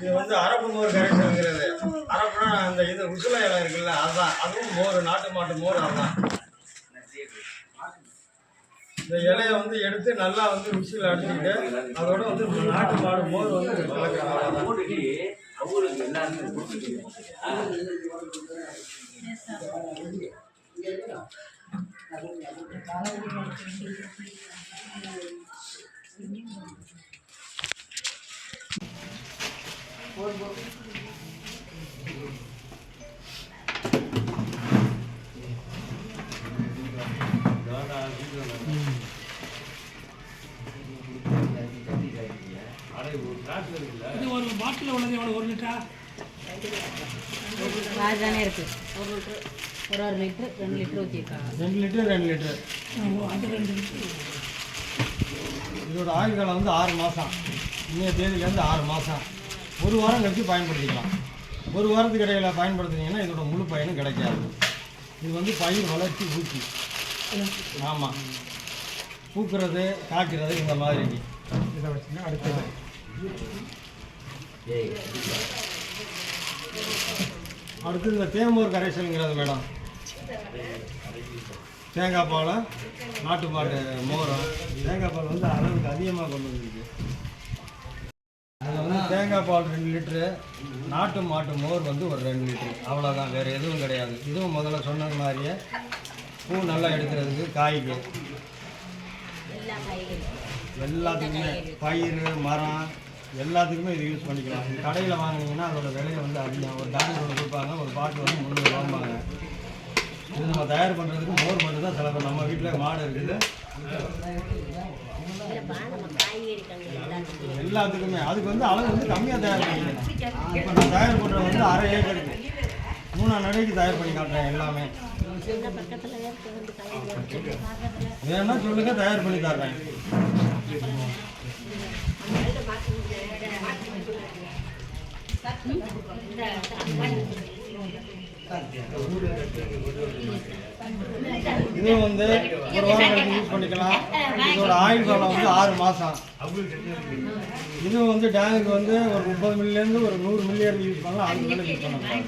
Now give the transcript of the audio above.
இது வந்து அரப்பு மோர் கரைசல்ங்கிறது. அரப்புனா அந்த இது உசுல இலை இருக்குல்ல, அதுதான். அதுவும் மோர், நாட்டு மாட்டு மோர். அதுதான். இந்த இலையை வந்து எடுத்து நல்லா வந்து விசில் அடிச்சுட்டு அதோட வந்து நாட்டு மாடு மோர் வந்து கலக்கிறாங்க. இது ஒரு பாட்டில் உள்ளது எவ்வளோ? 1 லிட்டரா? தானே இருக்கு. 1 லிட்டர், 1 லிட்டர், 2 லிட்டர் ஊற்றிருக்காங்க. 2 லிட்டர் 2 லிட்டர். அது 2 லிட்டர். இதோட ஆயுள் காலம் வந்து 6 மாதம். இன்னைய தேதியிலேருந்து 6 மாதம். 1 வாரம் கழித்து பயன்படுத்திக்கலாம். 1 வாரத்துக்கு இடையில் பயன்படுத்தினீங்கன்னா இதோட முழு பயனும் கிடைக்காது. இது வந்து பயிர் வளர்ச்சி ஊக்கி. ஆமாம், பூக்கிறது காய்க்கிறது இந்த மாதிரி. இதை வச்சுன்னா அடுத்தது அடுத்தது இந்த தேமூர் கரைசல்ங்கிறது மேடம். தேங்காய் பால், நாட்டு மாட்டு மோரம். தேங்காய் பால் வந்து அளவுக்கு அதிகமாக கொண்டு வந்துருக்கு. அதில் வந்து தேங்காய் பால் 2 லிட்ரு, நாட்டு மாட்டு மோர் வந்து ஒரு 2 லிட்ரு. அவ்வளோதான், வேறு எதுவும் கிடையாது. இதுவும் முதல்ல சொன்னது மாதிரியே பூ நல்லா எடுக்கிறதுக்கு, காய்க்கு, எல்லாத்துக்குமே, பயிர் மரம் எல்லாத்துக்குமே இது யூஸ் பண்ணிக்கலாம். கடையில் வாங்கினீங்கன்னா அதோட விலையை வந்து அதிகம். ஒரு டாக்டர் ஒன்று கொடுப்பாங்க, ஒரு பாட்டு வந்து 300 ரூபாம்பாங்க. இது நம்ம தயார் பண்ணுறதுக்கு மோர் மட்டும் தான் செலவு. நம்ம வீட்டில் மாடு இருக்குது, எல்லாத்துக்குமே. அதுக்கு வந்து அளவு வந்து கம்மியாக தயார் பண்ணிக்கணும். இப்போ நான் தயார் பண்ணுறது வந்து 1/2 ஏக்கருக்கு 3 நடைக்கு தயார் பண்ணி காட்டுறேன் எல்லாமே. வேணா சொல்லுங்க, தயார் பண்ணி தர்றேன். இது வந்து 1 வாரம் யூஸ் பண்ணிக்கலாம். இதோட ஆயுள் காலம் வந்து 6 மாதம். இது வந்து டேங்குக்கு வந்து ஒரு 30 மில்லிலேருந்து ஒரு 100 மில்லி வரைக்கும் யூஸ் பண்ணலாம். அதுக்கு மேலே யூஸ் பண்ணலாம்.